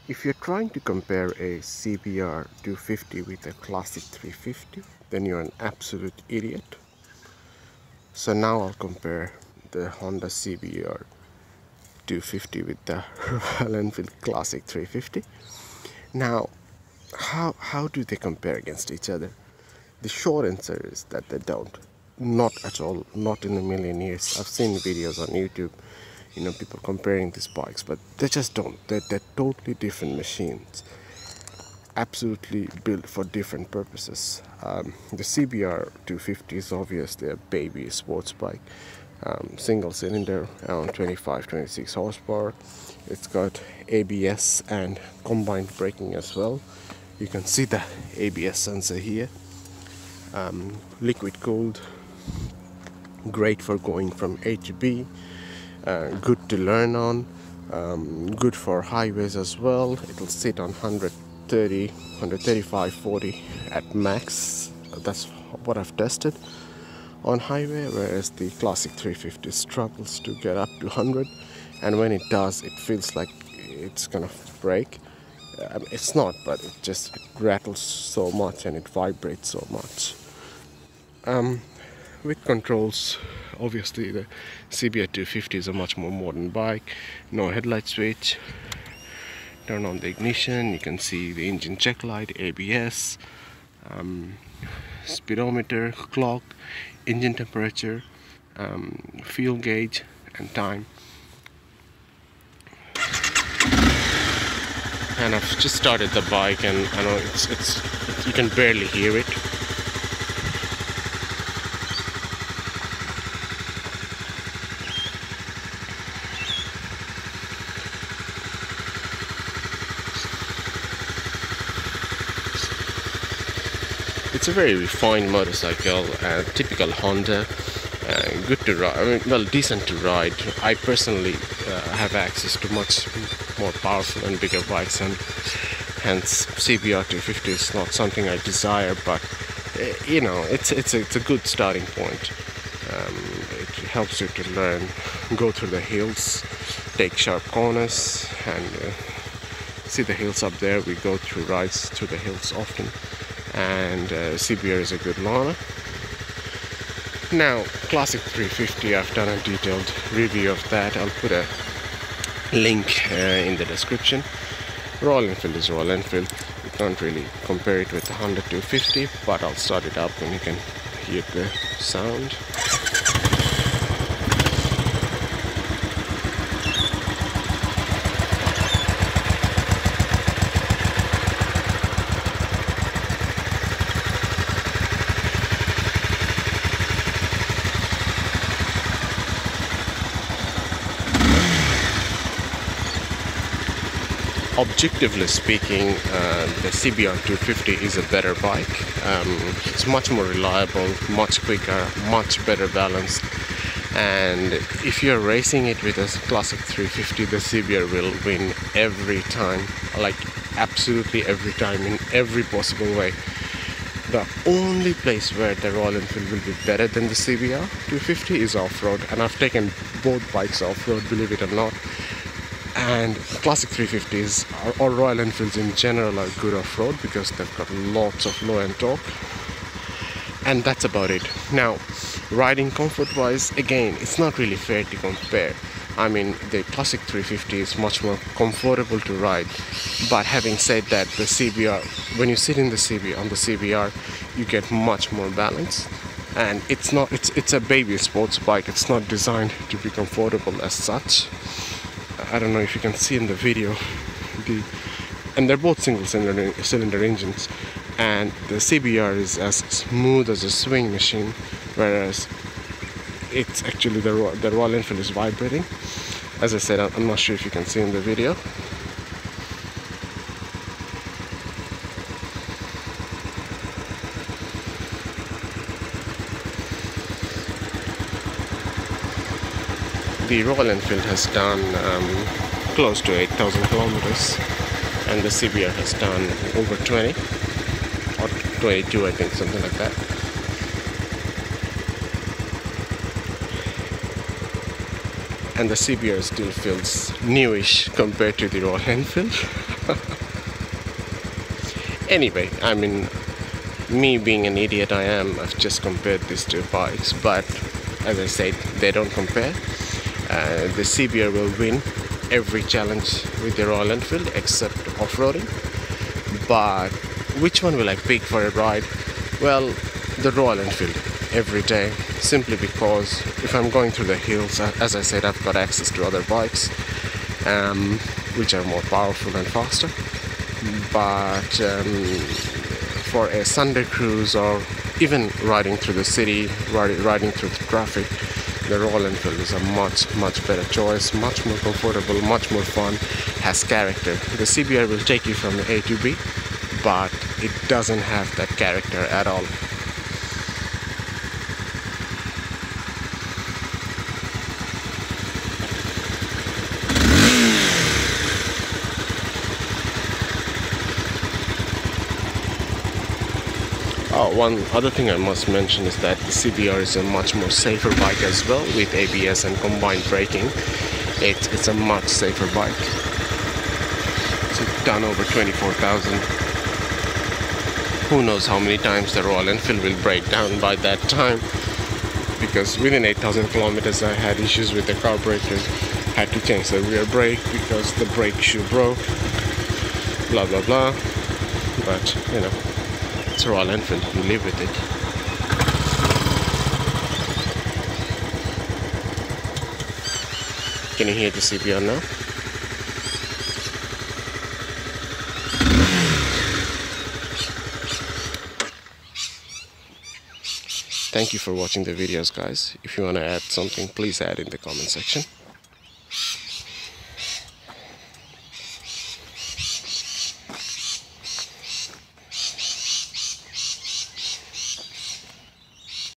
If you're trying to compare a CBR250 with a classic 350, then you're an absolute idiot. So now I'll compare the Honda CBR250 with the Royal Enfield Classic 350. Now, how do they compare against each other? The short answer is that they don't. Not at all, not in a million years. I've seen videos on YouTube, people comparing these bikes, but they just don't. They're totally different machines, absolutely built for different purposes. The CBR 250 is obviously a baby sports bike, single cylinder, around 25-26 horsepower. It's got ABS and combined braking as well. You can see the ABS sensor here. Liquid cooled, great for going from A to B, good to learn on, good for highways as well. It'll sit on 130, 135, 40 at max. That's what I've tested on highway, whereas the classic 350 struggles to get up to 100, and when it does, it feels like it's gonna break. It's not, but it rattles so much and it vibrates so much. With controls, obviously the CBR250 is a much more modern bike. No headlight switch. Turn on the ignition, you can see the engine check light, ABS, speedometer, clock, engine temperature, fuel gauge and time. And I've just started the bike, and I know it's you can barely hear it. It's a very refined motorcycle, typical Honda, good to ride. I mean, well, decent to ride. I personally have access to much more powerful and bigger bikes, and hence CBR250 is not something I desire. But it's a good starting point. It helps you to learn, go through the hills, take sharp corners, and see the hills up there. We go through rides through the hills often. And CBR is a good learner. Now, Classic 350, I've done a detailed review of that. I'll put a link in the description. Royal Enfield is Royal Enfield. You can't really compare it with the Honda 250, but I'll start it up and you can hear the sound. Objectively speaking, the CBR250 is a better bike. It's much more reliable, much quicker, much better balanced. And if you're racing it with a classic 350, the CBR will win every time, like absolutely every time, in every possible way. The only place where the Royal Enfield will be better than the CBR 250 is off-road, and I've taken both bikes off-road, believe it or not. And classic 350s or Royal Enfields in general are good off-road because they've got lots of low-end torque, and that's about it. Now, riding comfort-wise, again, it's not really fair to compare. I mean, the classic 350 is much more comfortable to ride, but having said that, the CBR, when you sit in the CBR, on the CBR, you get much more balance. And it's a baby sports bike. It's not designed to be comfortable as such. I don't know if you can see in the video, and they're both single cylinder engines, and the CBR is as smooth as a swing machine, whereas it's actually the Royal Enfield is vibrating. As I said, I'm not sure if you can see in the video. The Royal Enfield has done close to 8,000 kilometers, and the CBR has done over 20 or 22, I think, something like that. and the CBR still feels newish compared to the Royal Enfield. Anyway, I mean, me being an idiot I've just compared these two bikes, but as I said, they don't compare. The CBR will win every challenge with the Royal Enfield except off-roading. But which one will I pick for a ride? Well, the Royal Enfield every day, simply because if I'm going through the hills, as I said, I've got access to other bikes which are more powerful and faster. But for a Sunday cruise, or even riding through the city, riding through the traffic, the Royal Enfield is a much better choice, much more comfortable, much more fun, has character. The CBR will take you from A to B, but it doesn't have that character at all. Oh, one other thing I must mention is that the CBR is a much more safer bike as well, with ABS and combined braking. It's a much safer bike. It's done over 24,000. Who knows how many times the Royal Enfield will break down by that time, because within 8,000 kilometers I had issues with the carburetor, had to change the rear brake because the brake shoe broke, blah blah blah. But you know, it's Royal Enfield, you live with it. Can you hear the CBR now? Thank you for watching the videos, guys. If you want to add something, please add in the comment section.